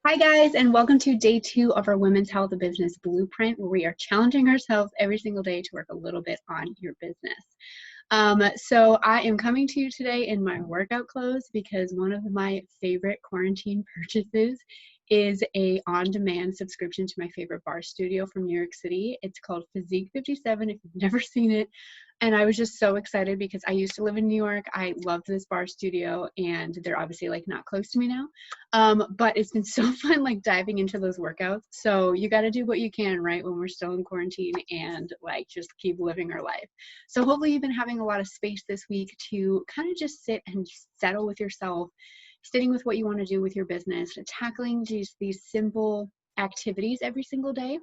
Hi guys, and welcome to day 2 of our Women's Health Business Blueprint, where we are challenging ourselves every single day to work a little bit on your business. So I am coming to you today in my workout clothes because one of my favorite quarantine purchases is a on-demand subscription to my favorite bar studio from New York City. It's called Physique 57 if you've never seen it. And I was just so excited because I used to live in New York. I loved this bar studio, and they're obviously like not close to me now. But it's been so fun like diving into those workouts. So you got to do what you can, right, when we're still in quarantine and like just keep living our life. So hopefully you've been having a lot of space this week to kind of just sit and settle with yourself, sitting with what you want to do with your business, tackling just these simple activities every single day.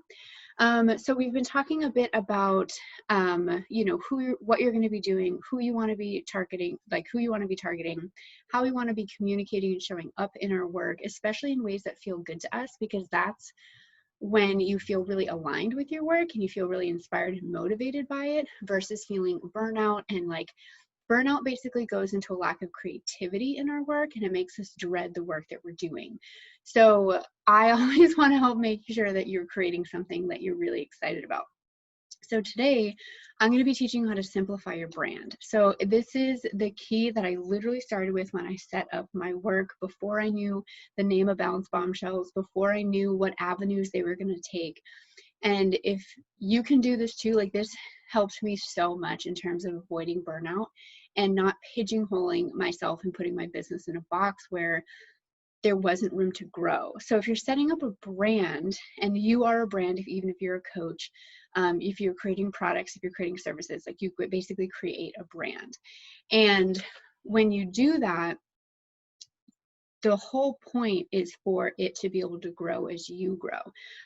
So we've been talking a bit about, what you're going to be doing, who you want to be targeting, how we want to be communicating and showing up in our work, especially in ways that feel good to us, because that's when you feel really aligned with your work and you feel really inspired and motivated by it versus feeling burnout. And like burnout basically goes into a lack of creativity in our work, and it makes us dread the work that we're doing. So I always want to help make sure that you're creating something that you're really excited about. So today I'm going to be teaching you how to simplify your brand. So this is the key that I literally started with when I set up my work, before I knew the name of Balance Bombshells, before I knew what avenues they were going to take. And if you can do this too, like this helped me so much in terms of avoiding burnout and not pigeonholing myself and putting my business in a box where there wasn't room to grow. So if you're setting up a brand, and you are a brand, even if you're a coach, if you're creating products, if you're creating services, like you could basically create a brand. And when you do that, the whole point is for it to be able to grow as you grow.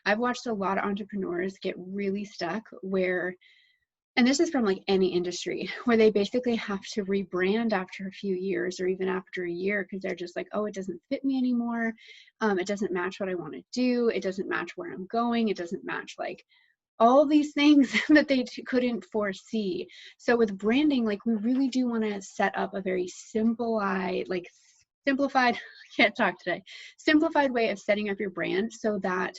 I've watched a lot of entrepreneurs get really stuck where, and this is from like any industry, where they basically have to rebrand after a few years or even after a year because they're just like, oh, it doesn't fit me anymore. It doesn't match what I want to do. It doesn't match where I'm going. It doesn't match like all these things that they couldn't foresee. So with branding, like we really do want to set up a very simplified way of setting up your brand so that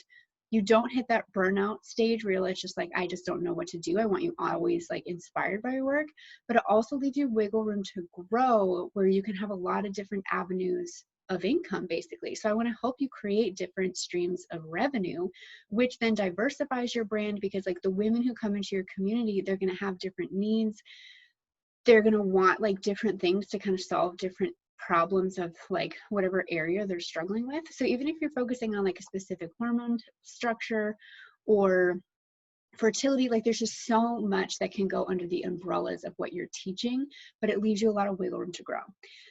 you don't hit that burnout stage where it's just like, I just don't know what to do. I want you always like inspired by your work, but it also leaves you wiggle room to grow where you can have a lot of different avenues of income basically. So I want to help you create different streams of revenue, which then diversifies your brand, because like the women who come into your community, they're going to have different needs. They're going to want like different things to kind of solve different problems of like whatever area they're struggling with. So even if you're focusing on like a specific hormone structure or fertility, like there's just so much that can go under the umbrellas of what you're teaching, but it leaves you a lot of wiggle room to grow.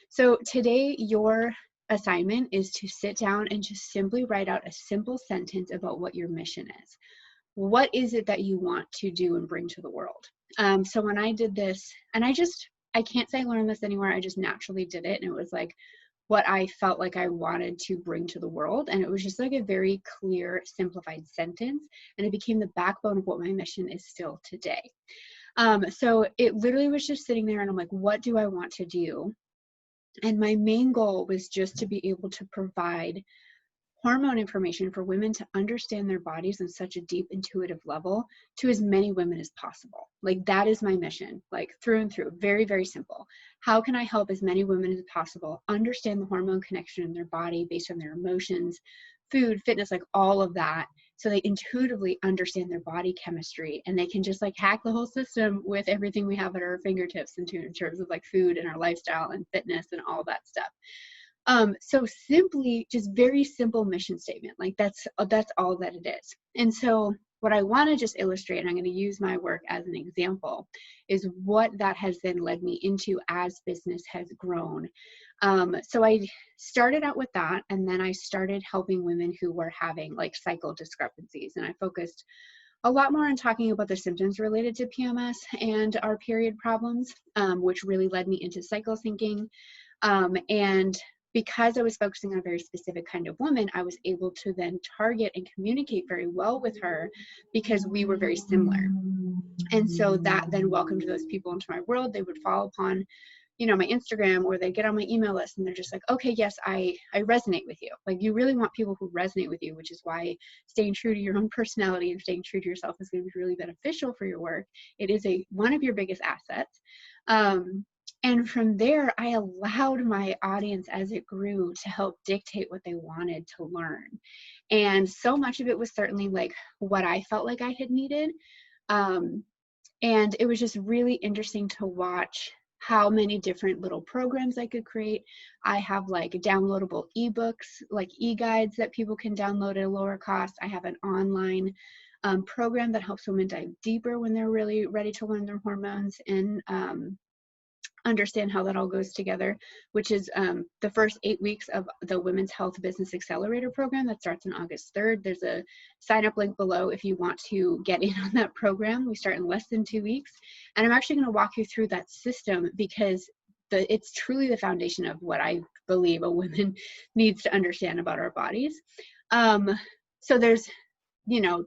So today your assignment is to sit down and just simply write out a simple sentence about what your mission is. What is it that you want to do and bring to the world? So when I did this, and I can't say I learned this anywhere, I just naturally did it. And it was like what I felt like I wanted to bring to the world. And it was just like a very clear, simplified sentence. And it became the backbone of what my mission is still today. So it literally was just sitting there and I'm like, what do I want to do? And my main goal was just to be able to provide hormone information for women to understand their bodies on such a deep intuitive level to as many women as possible. Like that is my mission, like through and through. Very, very simple. How can I help as many women as possible understand the hormone connection in their body based on their emotions, food, fitness, like all of that, so they intuitively understand their body chemistry and they can just like hack the whole system with everything we have at our fingertips in terms of like food and our lifestyle and fitness and all that stuff. So simply, just very simple mission statement. Like that's all that it is. And so what I want to just illustrate, and I'm going to use my work as an example, is what that has then led me into as business has grown. So I started out with that, and then I started helping women who were having like cycle discrepancies. And I focused a lot more on talking about the symptoms related to PMS and our period problems, which really led me into cycle syncing. And because I was focusing on a very specific kind of woman, I was able to then target and communicate very well with her because we were very similar. And so that then welcomed those people into my world. They would fall upon you know, my Instagram, or they get on my email list and they're just like, okay, yes, I resonate with you. Like, you really want people who resonate with you, which is why staying true to your own personality and staying true to yourself is going to be really beneficial for your work. It is one of your biggest assets. And from there, I allowed my audience as it grew to help dictate what they wanted to learn. And so much of it was certainly like what I felt like I had needed. And it was just really interesting to watch how many different little programs I could create. I have like downloadable ebooks, like e-guides that people can download at a lower cost. I have an online program that helps women dive deeper when they're really ready to learn their hormones and understand how that all goes together, which is the first 8 weeks of the Women's Health Business Accelerator program that starts on August 3rd. There's a sign up link below if you want to get in on that program. We start in less than 2 weeks. And I'm actually going to walk you through that system because it's truly the foundation of what I believe a woman needs to understand about our bodies. So there's, you know,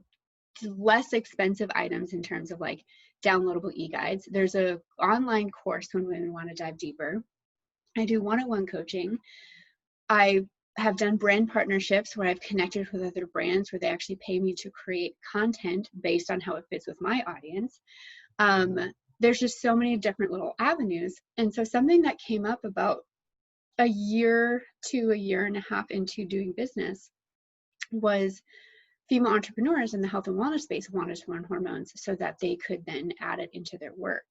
less expensive items in terms of like downloadable e-guides. There's a online course when women want to dive deeper. I do one-on-one coaching. I have done brand partnerships where I've connected with other brands where they actually pay me to create content based on how it fits with my audience. There's just so many different little avenues. And so something that came up about a year to a year and a half into doing business was female entrepreneurs in the health and wellness space wanted to learn hormones so that they could then add it into their work.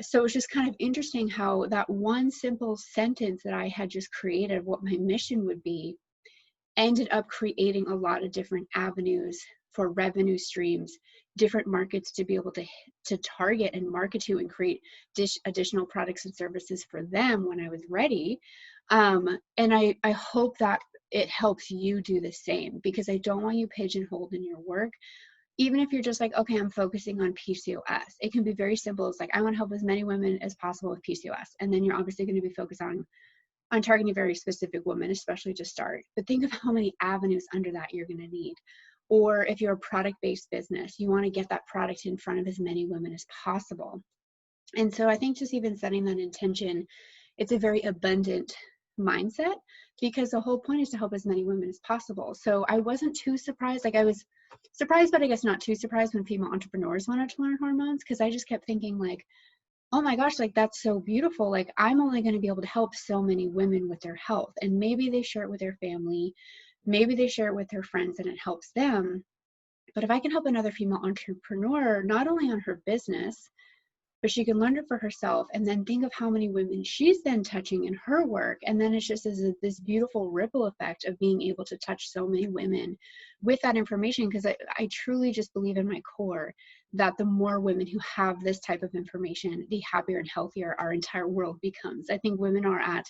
So it's just kind of interesting how that one simple sentence that I had just created of what my mission would be ended up creating a lot of different avenues for revenue streams, different markets to be able to target and market to and create additional products and services for them when I was ready. And I hope that it helps you do the same, because I don't want you pigeonholed in your work. Even if you're just like, okay, I'm focusing on PCOS, it can be very simple. It's like, I want to help as many women as possible with PCOS. And then you're obviously going to be focused on targeting a very specific woman, especially to start. But think of how many avenues under that you're going to need. Or if you're a product-based business, you want to get that product in front of as many women as possible. And so I think just even setting that intention, it's a very abundant mindset, because the whole point is to help as many women as possible. So I wasn't too surprised. Like, I was surprised, but I guess not too surprised when female entrepreneurs wanted to learn hormones, because I just kept thinking like, oh my gosh, like that's so beautiful. Like, I'm only going to be able to help so many women with their health. And maybe they share it with their family, maybe they share it with their friends and it helps them. But if I can help another female entrepreneur, not only on her business, but she can learn it for herself, and then think of how many women she's then touching in her work. And then it's just this beautiful ripple effect of being able to touch so many women with that information. Because I truly just believe in my core that the more women who have this type of information, the happier and healthier our entire world becomes. I think women are at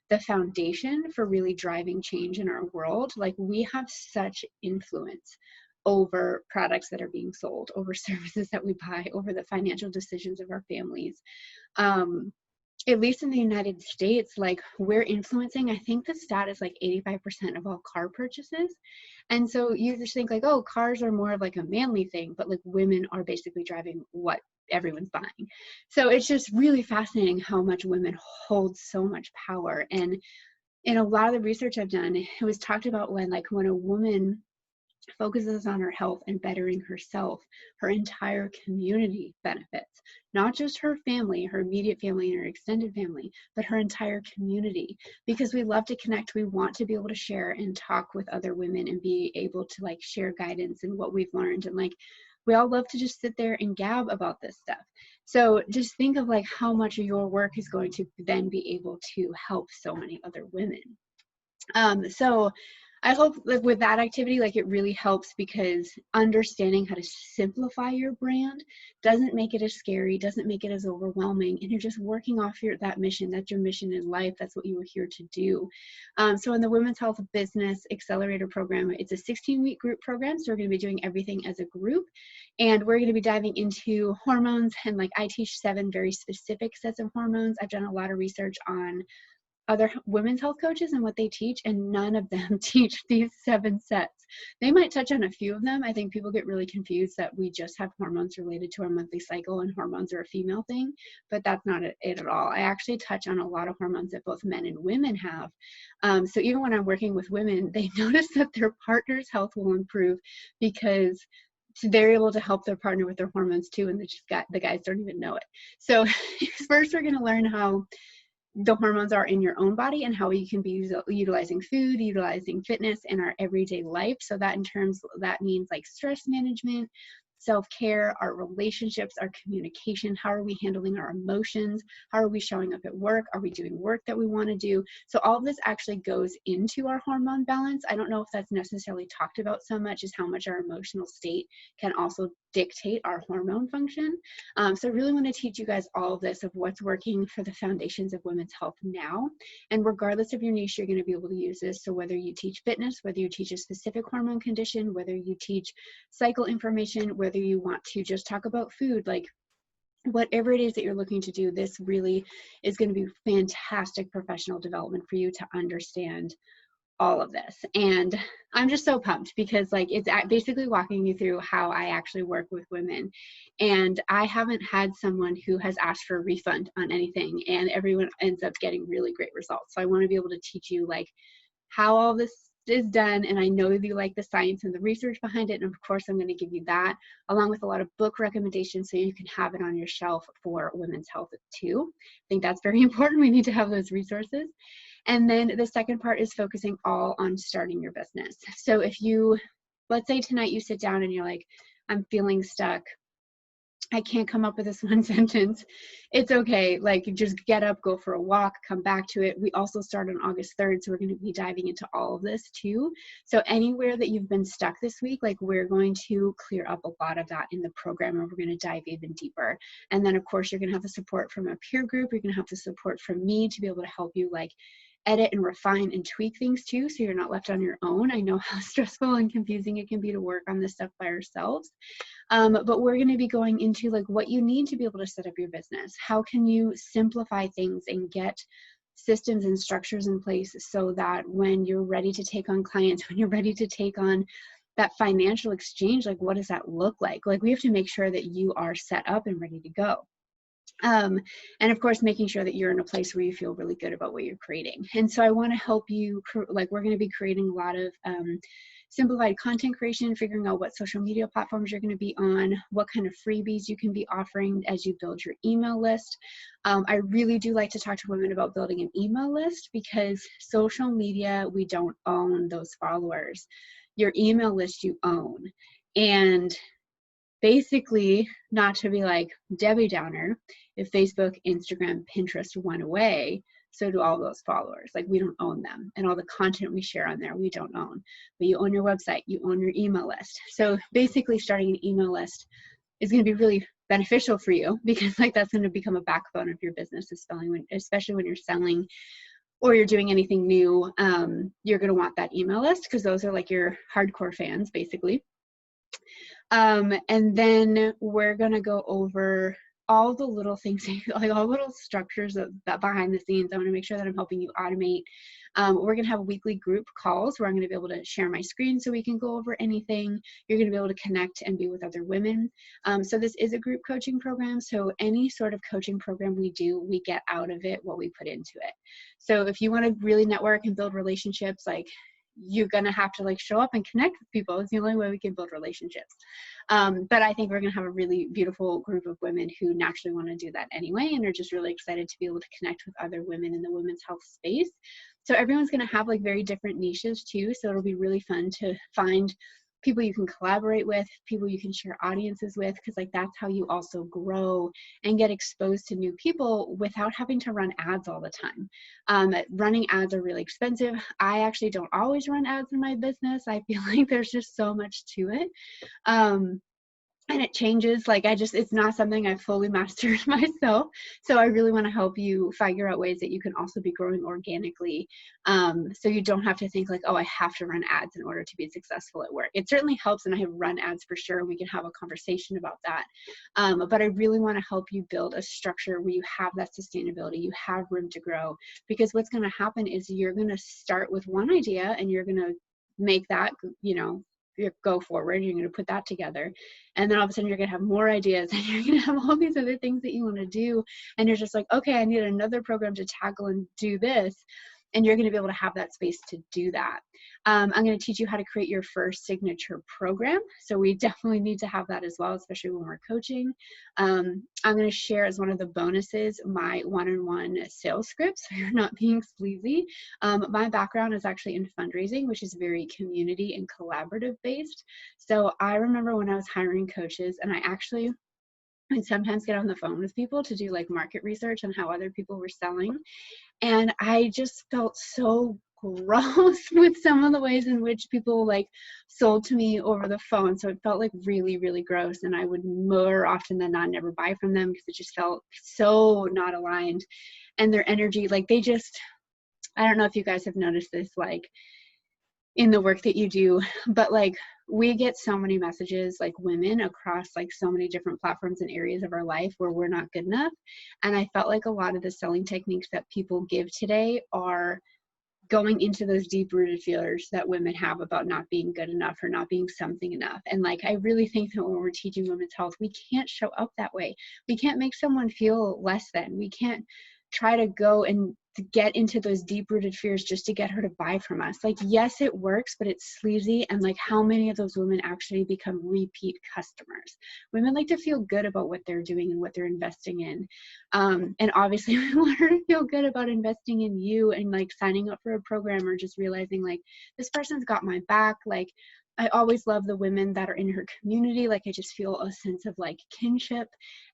the foundation for really driving change in our world. Like, we have such influence over products that are being sold, over services that we buy, over the financial decisions of our families. At least in the United States, like, we're influencing, I think the stat is like 85% of all car purchases. And so you just think like, oh, cars are more of like a manly thing, but like women are basically driving what everyone's buying. So it's just really fascinating how much women hold so much power. And in a lot of the research I've done, it was talked about when a woman focuses on her health and bettering herself, her entire community benefits. Not just her family, her immediate family and her extended family, but her entire community. Because we love to connect, we want to be able to share and talk with other women and be able to like share guidance and what we've learned. And like, we all love to just sit there and gab about this stuff. So just think of like how much of your work is going to then be able to help so many other women. So I hope like with that activity, like it really helps, because understanding how to simplify your brand doesn't make it as scary, doesn't make it as overwhelming, and you're just working off that mission. That's your mission in life. That's what you were here to do. So in the Women's Health Business Accelerator program, it's a 16-week group program. So we're going to be doing everything as a group, and we're going to be diving into hormones. And like, I teach 7 very specific sets of hormones. I've done a lot of research on other women's health coaches and what they teach, and none of them teach these 7 sets. They might touch on a few of them. I think people get really confused that we just have hormones related to our monthly cycle and hormones are a female thing, but that's not it at all. I actually touch on a lot of hormones that both men and women have. So even when I'm working with women, they notice that their partner's health will improve because they're able to help their partner with their hormones too, and the guys don't even know it. So first we're going to learn how the hormones are in your own body and how we can be utilizing food, utilizing fitness in our everyday life. So that that means like stress management, self-care, our relationships, our communication. How are we handling our emotions? How are we showing up at work? Are we doing work that we want to do? So all of this actually goes into our hormone balance. I don't know if that's necessarily talked about so much, is how much our emotional state can also dictate our hormone function. So I really want to teach you guys all of this, of what's working for the foundations of women's health now. And regardless of your niche, you're going to be able to use this. So whether you teach fitness, whether you teach a specific hormone condition, whether you teach cycle information, whether you want to just talk about food, like whatever it is that you're looking to do, this really is going to be fantastic professional development for you to understand all of this. And I'm just so pumped because like it's basically walking you through how I actually work with women. And I haven't had someone who has asked for a refund on anything, and everyone ends up getting really great results. So I want to be able to teach you like how all this is done. And I know you like the science and the research behind it. And of course, I'm going to give you that along with a lot of book recommendations so you can have it on your shelf for women's health too. I think that's very important. We need to have those resources. And then the second part is focusing all on starting your business. So if you, let's say tonight you sit down and you're like, I'm feeling stuck, I can't come up with this one sentence. It's okay. Like, just get up, go for a walk, come back to it. We also start on August 3rd, so we're going to be diving into all of this too. So anywhere that you've been stuck this week, like, we're going to clear up a lot of that in the program, and we're going to dive even deeper. And then of course, you're going to have the support from a peer group. You're going to have the support from me to be able to help you like edit and refine and tweak things too, so you're not left on your own. I know how stressful and confusing it can be to work on this stuff by ourselves. But we're going to be going into like what you need to be able to set up your business. How can you simplify things and get systems and structures in place so that when you're ready to take on clients, when you're ready to take on that financial exchange, like what does that look like? Like we have to make sure that you are set up and ready to go. And of course, making sure that you're in a place where you feel really good about what you're creating. And so I want to help you, like we're going to be creating a lot of simplified content creation, figuring out what social media platforms you're going to be on, what kind of freebies you can be offering as you build your email list. I really do like to talk to women about building an email list because social media, we don't own those followers. Your email list you own. And basically, not to be like Debbie Downer, if Facebook, Instagram, Pinterest went away, so do all those followers. Like we don't own them. And all the content we share on there, we don't own. But you own your website, you own your email list. So basically starting an email list is going to be really beneficial for you because like that's going to become a backbone of your business, especially when you're selling or you're doing anything new. You're going to want that email list because those are like your hardcore fans, basically. And then we're going to go over all the little things, like all little structures of that behind the scenes. I want to make sure that I'm helping you automate. We're going to have weekly group calls where I'm going to be able to share my screen so we can go over anything. You're going to be able to connect and be with other women. So this is a group coaching program. So any sort of coaching program we do, we get out of it what we put into it. So if you want to really network and build relationships, like you're going to have to like show up and connect with people. It's the only way we can build relationships. But I think we're going to have a really beautiful group of women who naturally want to do that anyway and are just really excited to be able to connect with other women in the women's health space. So everyone's going to have like very different niches too. So it'll be really fun to find people you can collaborate with, people you can share audiences with, because like that's how you also grow and get exposed to new people without having to run ads all the time. Running ads are really expensive. I actually don't always run ads in my business. I feel like there's just so much to it. and it changes. Like it's not something I've fully mastered myself. So I really want to help you figure out ways that you can also be growing organically. So you don't have to think like, oh, I have to run ads in order to be successful at work. It certainly helps, and I have run ads for sure. We can have a conversation about that. But I really want to help you build a structure where you have that sustainability, you have room to grow, because what's going to happen is you're going to start with one idea and you're going to make that, you go forward, you're going to put that together, and then all of a sudden you're going to have more ideas and you're going to have all these other things that you want to do, and you're just like, okay, I need another program to tackle and do this, and you're going to be able to have that space to do that. I'm going to teach you how to create your first signature program, so we definitely need to have that as well, especially when we're coaching. I'm going to share as one of the bonuses my one-on-one sales scripts, so you're not being sleazy. My background is actually in fundraising, which is very community and collaborative based. So I remember when I was hiring coaches, and I actually would sometimes get on the phone with people to do like market research on how other people were selling. And I just felt so gross with some of the ways in which people like sold to me over the phone. So it felt like really, really gross. And I would more often than not never buy from them because it just felt so not aligned. And their energy, like they just, I don't know if you guys have noticed this, like in the work that you do, but like we get so many messages, like women across like so many different platforms and areas of our life where we're not good enough. And I felt like a lot of the selling techniques that people give today are going into those deep rooted fears that women have about not being good enough or not being something enough. And like, I really think that when we're teaching women's health, we can't show up that way. We can't make someone feel less than. We can't try to go and to get into those deep rooted fears just to get her to buy from us. Like, yes, it works, but it's sleazy. And like, how many of those women actually become repeat customers? Women like to feel good about what they're doing and what they're investing in. And obviously we want her to feel good about investing in you and like signing up for a program or just realizing like, this person's got my back. Like, I always love the women that are in her community. Like, I just feel a sense of like kinship.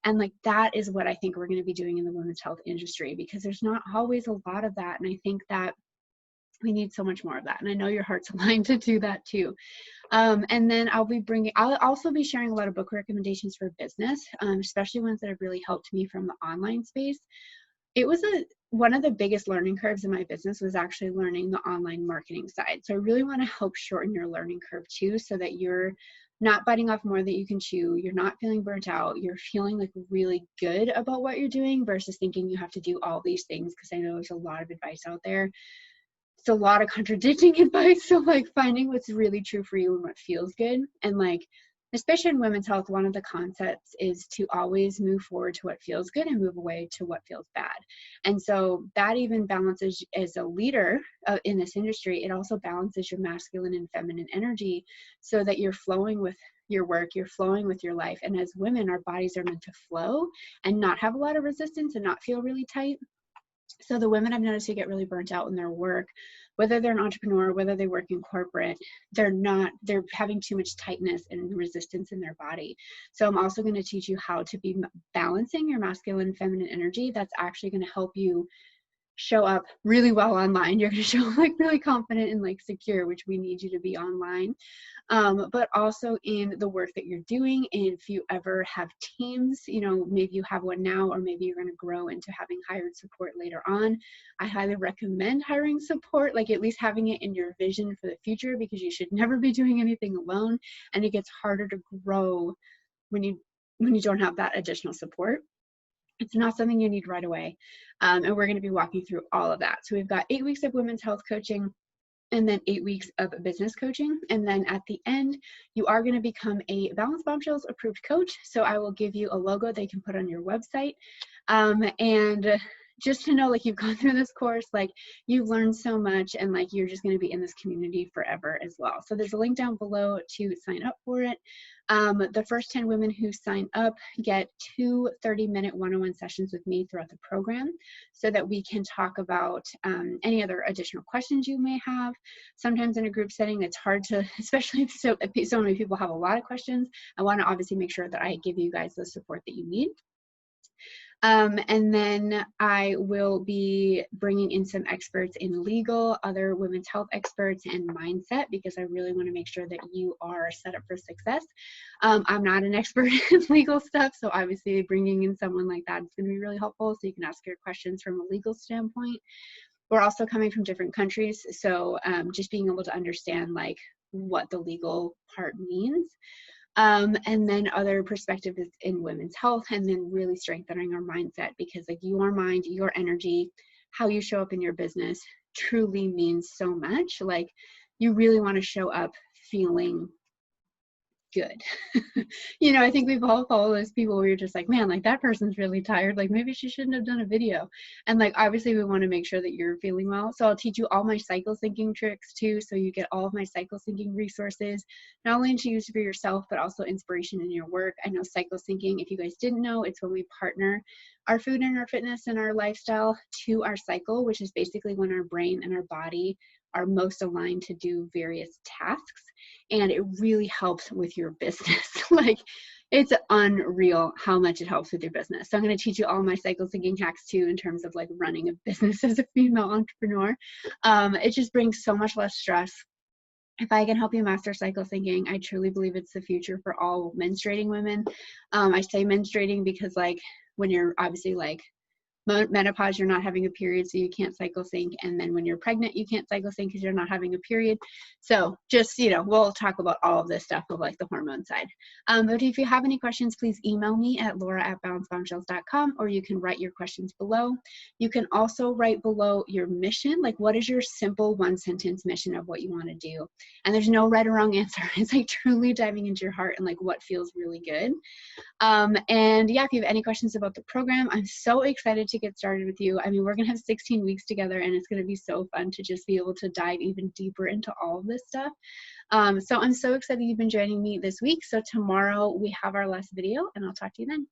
And like, that is what I think we're going to be doing in the women's health industry, because there's not always a lot of that. And I think that we need so much more of that. And I know your heart's aligned to do that too. And then I'll also be sharing a lot of book recommendations for business, especially ones that have really helped me from the online space. It was one of the biggest learning curves in my business was actually learning the online marketing side. So I really want to help shorten your learning curve too, so that you're not biting off more than you can chew. You're not feeling burnt out. You're feeling like really good about what you're doing versus thinking you have to do all these things, because I know there's a lot of advice out there. It's a lot of contradicting advice. So like finding what's really true for you and what feels good. And like, especially in women's health, one of the concepts is to always move forward to what feels good and move away to what feels bad. And so that even balances, as a leader in this industry, it also balances your masculine and feminine energy so that you're flowing with your work, you're flowing with your life. And as women, our bodies are meant to flow and not have a lot of resistance and not feel really tight. So the women I've noticed who get really burnt out in their work, whether they're an entrepreneur, whether they work in corporate, they're having too much tightness and resistance in their body. So I'm also going to teach you how to be balancing your masculine and feminine energy. That's actually going to help you show up really well online. You're going to show up like really confident and like secure, which we need you to be online. But also in the work that you're doing. And if you ever have teams, maybe you have one now, or maybe you're going to grow into having hired support later on. I highly recommend hiring support, like at least having it in your vision for the future, because you should never be doing anything alone. And it gets harder to grow when you don't have that additional support. It's not something you need right away. And we're going to be walking through all of that. So we've got 8 weeks of women's health coaching, and then 8 weeks of business coaching. And then at the end, you are going to become a Balanced Bombshells approved coach. So I will give you a logo they can put on your website. And just to know, like, you've gone through this course, like you've learned so much, and like you're just going to be in this community forever as well. So there's a link down below to sign up for it. The first 10 women who sign up get 2 30-minute one-on-one sessions with me throughout the program, so that we can talk about any other additional questions you may have. Sometimes in a group setting, it's hard to, especially if so many people have a lot of questions. I want to obviously make sure that I give you guys the support that you need. And then I will be bringing in some experts in legal, other women's health experts, and mindset, because I really want to make sure that you are set up for success. I'm not an expert in legal stuff, so obviously bringing in someone like that is going to be really helpful, so you can ask your questions from a legal standpoint. We're also coming from different countries, so just being able to understand like what the legal part means. And then other perspectives in women's health, and then really strengthening our mindset, because like your mind, your energy, how you show up in your business truly means so much. Like you really want to show up feeling good. You know, I think we've all followed those people where you're just like, man, like that person's really tired. Like maybe she shouldn't have done a video. And like, obviously we want to make sure that you're feeling well. So I'll teach you all my cycle syncing tricks too. So you get all of my cycle syncing resources, not only to use for yourself, but also inspiration in your work. I know cycle syncing, if you guys didn't know, it's when we partner our food and our fitness and our lifestyle to our cycle, which is basically when our brain and our body are most aligned to do various tasks. And it really helps with your business. Like it's unreal how much it helps with your business. So I'm going to teach you all my cycle syncing hacks too, in terms of like running a business as a female entrepreneur. It just brings so much less stress. If I can help you master cycle syncing, I truly believe it's the future for all menstruating women. I say menstruating because like when you're obviously like menopause, you're not having a period, so you can't cycle sync. And then when you're pregnant, you can't cycle sync because you're not having a period. So just, you know, we'll talk about all of this stuff of like the hormone side. But if you have any questions, please email me at laura@balancebombshells.com, or you can write your questions below. You can also write below your mission, like what is your simple one-sentence mission of what you want to do? And there's no right or wrong answer. It's like truly diving into your heart and like what feels really good. And yeah, if you have any questions about the program, I'm so excited to get started with you. I mean, we're going to have 16 weeks together, and it's going to be so fun to just be able to dive even deeper into all of this stuff. So I'm so excited you've been joining me this week. So tomorrow we have our last video, and I'll talk to you then.